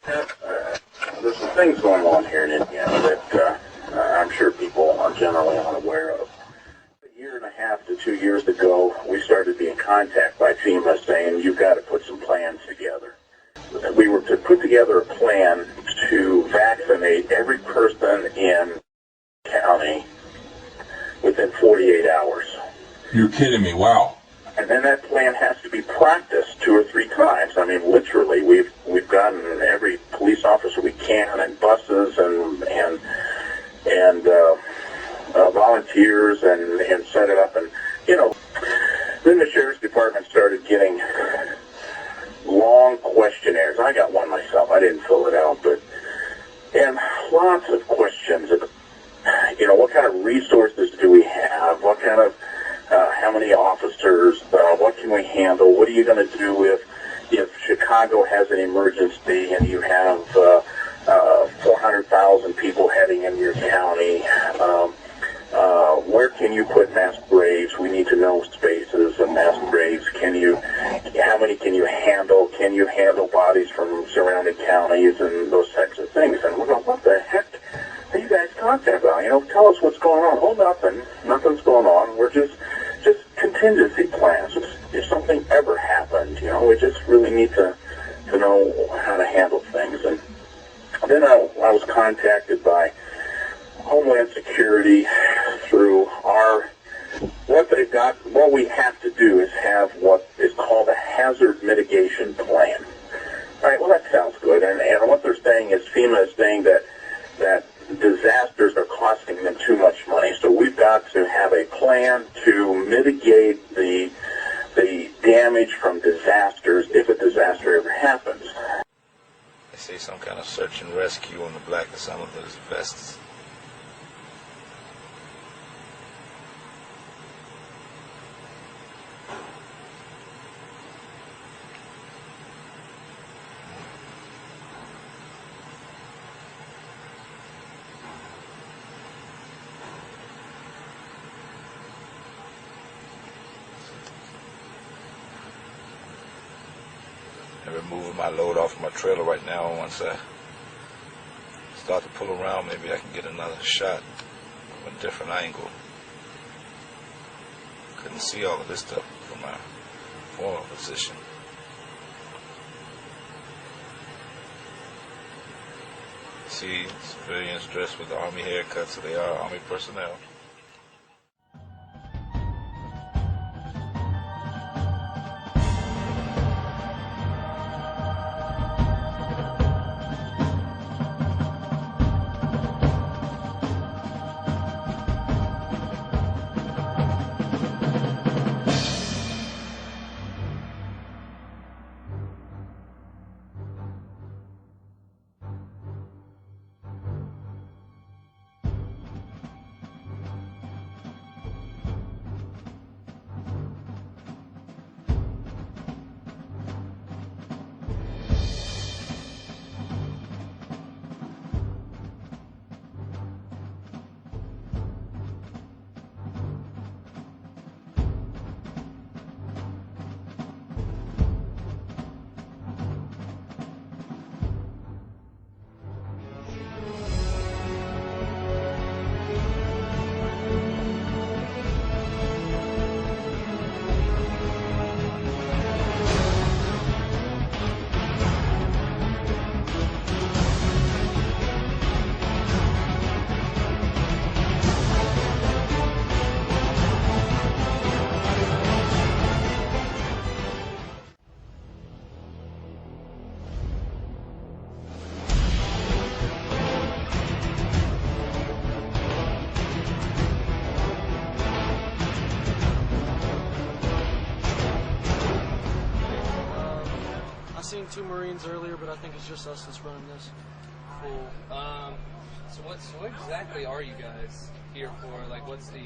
There's some things going on here in Indiana that I'm sure people are generally unaware of. A year and a half to 2 years ago, we started being contacted by FEMA saying, you've got to put some plans together. We were to put together a plan to vaccinate every person in the county within 48 hours. You're kidding me, wow. And then that plan has to be practiced 2 or 3 times. I mean, literally, we've gotten every police officer we can, and buses, and volunteers, and set it up. And then the sheriff's department started getting long questionnaires. I got one myself. I didn't fill it out, and lots of questions. What kind of resources do we have? What kind of how many officers? What can we handle? What are you going to do if Chicago has an emergency and you have 400,000 people heading in your county? Where can you put mass graves? We need to know spaces and mass graves. How many can you handle? Can you handle bodies from surrounding counties and those types of things? And we're going, what the heck are you guys talking about? Tell us what's going on. Oh, nothing's going on. We're just contingency plans. If something ever happened, we just really need to know how to handle things. And then I was contacted by Homeland Security through what they've got. What we have to do is have what is called a hazard mitigation plan. All right, well, that sounds good. And what they're saying is FEMA is saying that disasters are costing them too much money. So we've got to have a plan to mitigate the damage from disasters if a disaster ever happens. They say some kind of search and rescue on the black of some of those vests. I'm removing my load off my trailer right now. Once I start to pull around, maybe I can get another shot from a different angle. Couldn't see all of this stuff from my former position. See, civilians dressed with the Army haircuts, so they are Army personnel. I seen 2 Marines earlier, but I think it's just us that's running this. Cool. So what exactly are you guys here for? Like, what's the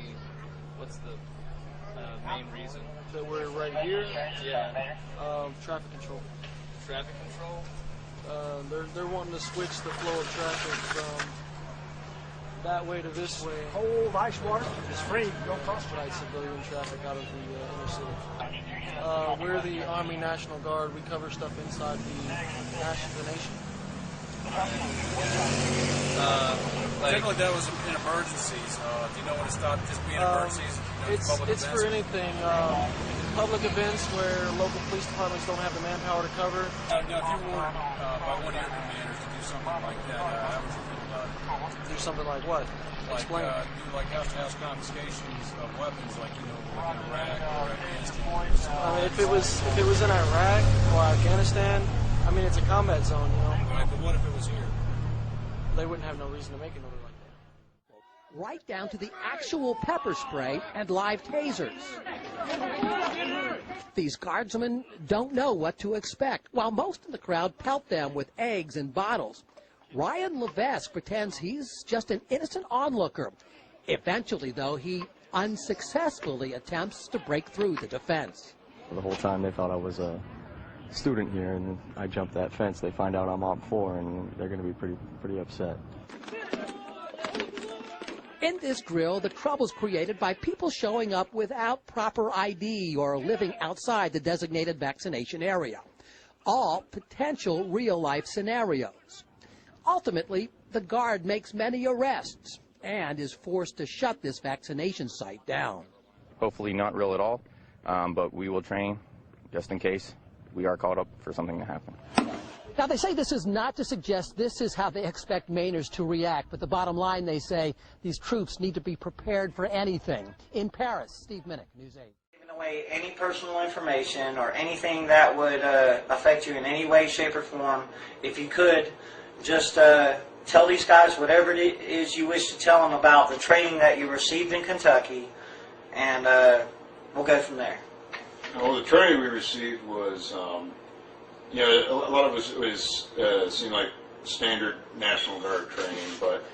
main reason? That we're right here? Yeah. Traffic control. Traffic control? They're wanting to switch the flow of traffic from that way to this way. Cold ice water is free. Go cross Right, civilian traffic out of the inner city. We're the Army National Guard. We cover stuff inside the nation. Generally, that was in emergencies. Do you know when to stop just being emergencies? It's for anything. Public events where local police departments don't have the manpower to cover. Now, if you were by one of your commanders to do something like that, how would you feel about it? Do something like what? Like, Explain. do like house-to-house confiscations of weapons, like like in Iraq or Afghanistan. If it was in Iraq or Afghanistan, I mean it's a combat zone, you know. Right, but what if it was here? They wouldn't have no reason to make an order like that. Right down to the actual pepper spray and live tasers. These guardsmen don't know what to expect, while most of the crowd pelt them with eggs and bottles. Ryan Levesque pretends he's just an innocent onlooker. Eventually, though, he unsuccessfully attempts to break through the defense. The whole time they thought I was a student here, and I jumped that fence. They find out I'm OPFOR, and they're going to be pretty upset. In this drill, the trouble's created by people showing up without proper ID or living outside the designated vaccination area. All potential real-life scenarios. Ultimately, the guard makes many arrests and is forced to shut this vaccination site down. Hopefully not real at all, but we will train just in case we are called up for something to happen. Now, they say this is not to suggest this is how they expect Mainers to react, but the bottom line, they say, these troops need to be prepared for anything. In Paris, Steve Minnick, News 8. Giving away any personal information or anything that would affect you in any way, shape, or form, if you could, just tell these guys whatever it is you wish to tell them about the training that you received in Kentucky, and we'll go from there. Well, the training we received was, a lot of it was seemed like standard National Guard training, but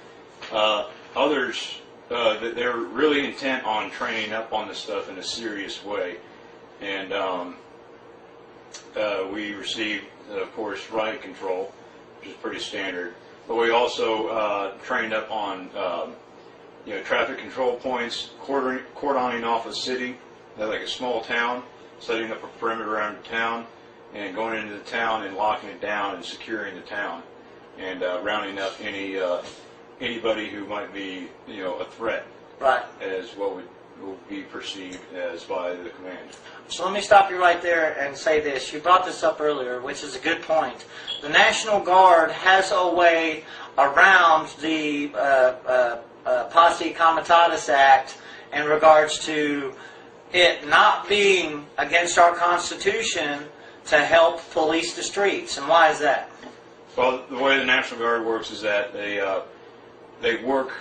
others, they're really intent on training up on this stuff in a serious way. And we received, of course, riot control, which is pretty standard. But we also trained up on, traffic control points, cordoning off a city, like a small town, setting up a perimeter around the town, and going into the town and locking it down and securing the town, and rounding up anybody who might be, a threat, right, as what would be perceived as by the command. So let me stop you right there and say this. You brought this up earlier, which is a good point. The National Guard has a way around the Posse Comitatus Act in regards to it not being against our Constitution to help police the streets. And why is that? Well, the way the National Guard works is that they work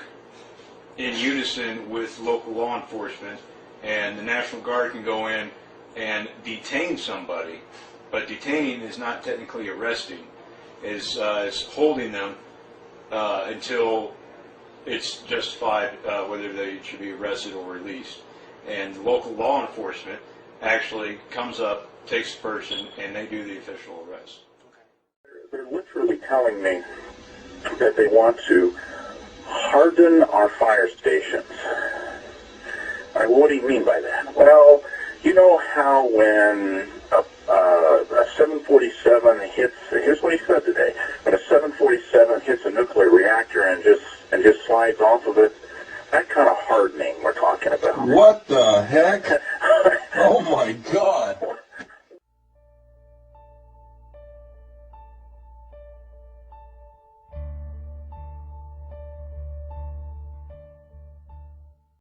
in unison with local law enforcement, and the National Guard can go in and detain somebody, but detaining is not technically arresting. It's holding them until it's justified whether they should be arrested or released. And local law enforcement actually comes up, takes the person, and they do the official arrest. They're literally telling me that they want to harden our fire stations. All right, what do you mean by that? Well, you know how when a 747 hits, here's what he says,